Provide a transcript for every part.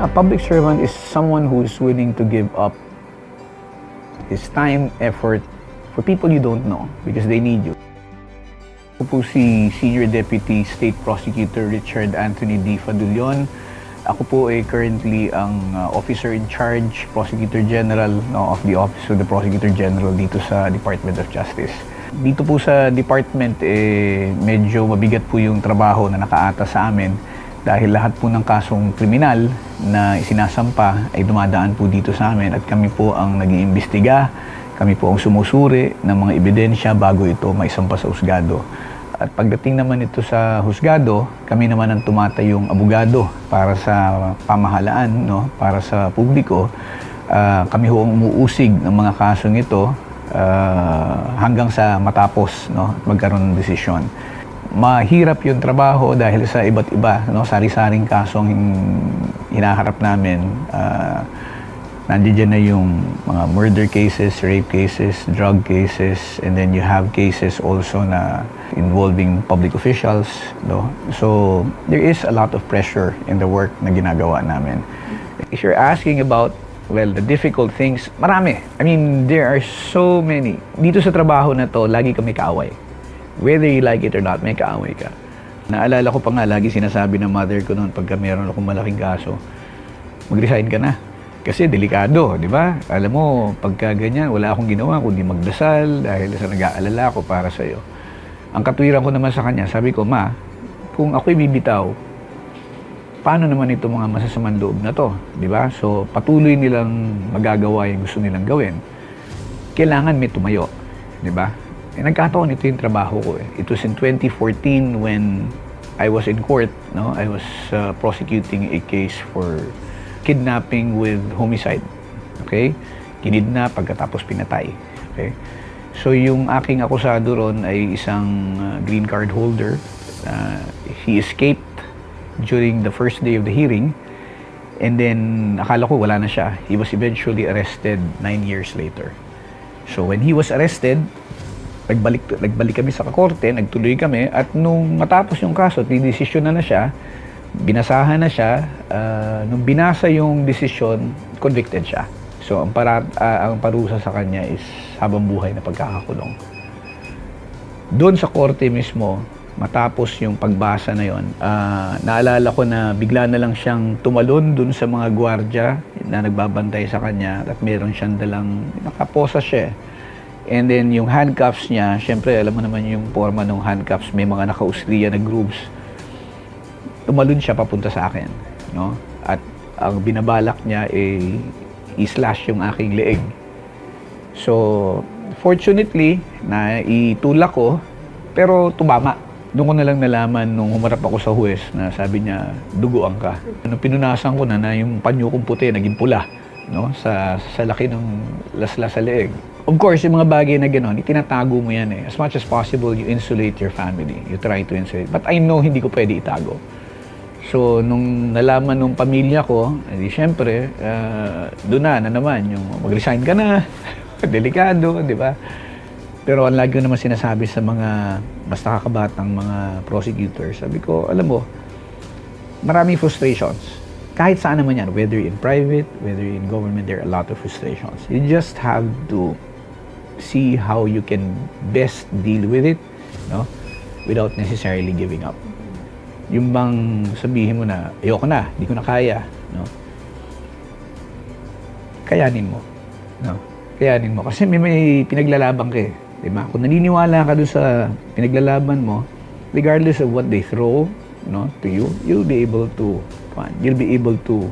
A public servant is someone who is willing to give up his time, effort for people you don't know because they need you. Ako po si Senior Deputy State Prosecutor Richard Anthony D. Fadulion. Ako po ay currently ang Officer in Charge, Prosecutor General of the Office of the Prosecutor General dito sa Department of Justice. Dito po sa department, medyo mabigat po yung trabaho na nakaata sa amin dahil lahat po ng kasong kriminal na isinasampa ay dumadaan po dito sa amin at kami po ang nag-iimbestiga, kami po ang sumusuri ng mga ebidensya bago ito maisampa sa husgado. At pagdating naman ito sa husgado, kami naman ang tumatayong abogado para sa pamahalaan, no? Para sa publiko. Kami ho ang umuusig ng mga kasong ito hanggang sa matapos, no? At magkaroon ng desisyon. Mahirap yung trabaho dahil sa iba't iba, no? Sari-saring kasong hinaharap namin. Nandiyan na yung mga murder cases, rape cases, drug cases, and then you have cases also na involving public officials, no? So there is a lot of pressure in the work na ginagawa namin. If you're asking about, well, the difficult things, marami. I mean, there are so many. Dito sa trabaho na to, lagi kami kaaway. Whether you like it or not, may kaaway ka. Naalala ko pa nga, lagi sinasabi ng mother ko noon, pagka meron akong malaking kaso, mag-resign ka na. Kasi delikado, di ba? Alam mo, pagka ganyan, wala akong ginawa kundi magdasal dahil sa nag-aalala ako para sa'yo. Ang katwiran ko naman sa kanya, sabi ko, Ma, kung ako'y bibitaw, paano naman ito mga masasamang loob na to? Di ba? So, patuloy nilang magagawa yung gusto nilang gawin. Kailangan may tumayo. Di ba? Nagkataon, ito yung trabaho ko. It was in 2014 when I was in court. No? I was prosecuting a case for kidnapping with homicide. Okay? Kinidnap pagkatapos pinatay. Okay? So yung aking akusado ron ay isang green card holder. He escaped during the first day of the hearing and then akala ko wala na siya. He was eventually arrested 9 years later. So when he was arrested, nagbalik kami sa korte, nagtuloy kami at nung matapos yung kaso, dinidesisyon na siya, binasahan na siya, nung binasa yung desisyon, convicted siya. So, ang parusa sa kanya is habang buhay na pagkakakulong. Doon sa korte mismo, matapos yung pagbasa na yon, naalala ko na bigla na lang siyang tumalon doon sa mga gwardya na nagbabantay sa kanya at meron siyang dalang, nakaposa siya. And then yung handcuffs niya, syempre alam mo naman yung forma ng handcuffs, may mga nakausliya na grooves. Tumalon siya papunta sa akin, no? At ang binabalak niya ay i-slash yung aking leeg. So, fortunately, naitulak ko, pero tumama. Doon ko na lang nalaman nung humarap ako sa huwes na sabi niya, duguan ka. Nung pinunasan ko na yung panyo kong puti, naging pula, no? Sa laki ng lasla sa leeg. Of course, yung mga bagay na gano'n, itinatago mo yan eh. As much as possible, you insulate your family. You try to insulate. But I know hindi ko pwede itago. So, nung nalaman nung pamilya ko, edi syempre, doon na naman yung mag-resign ka na, delikado, di ba? Pero ang lagi ko naman sinasabi sa mga mas nakakabatang mga prosecutors, sabi ko, alam mo, maraming frustrations. Kahit saan naman yan, whether in private, whether in government, there are a lot of frustrations. You just have to see how you can best deal with it, no? Without necessarily giving up. Yung bang sabihin mo na, ayoko na, di ko na kaya, no? Kayanin mo, no? Kayanin mo. Kasi may pinaglalaban ka eh, di ba? Kung naniniwala ka doon sa pinaglalaban mo, regardless of what they throw, no, to you, you'll be able to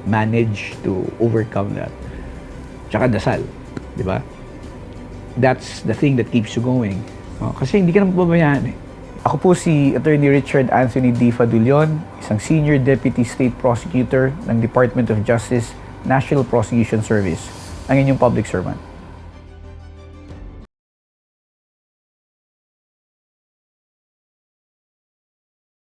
manage to overcome that. Tsaka dasal, di ba? That's the thing that keeps you going. No? Kasi hindi ka naman pabayaan eh. Ako po si Attorney Richard Anthony D. Fadulion, isang Senior Deputy State Prosecutor ng Department of Justice, National Prosecution Service, ang inyong public servant.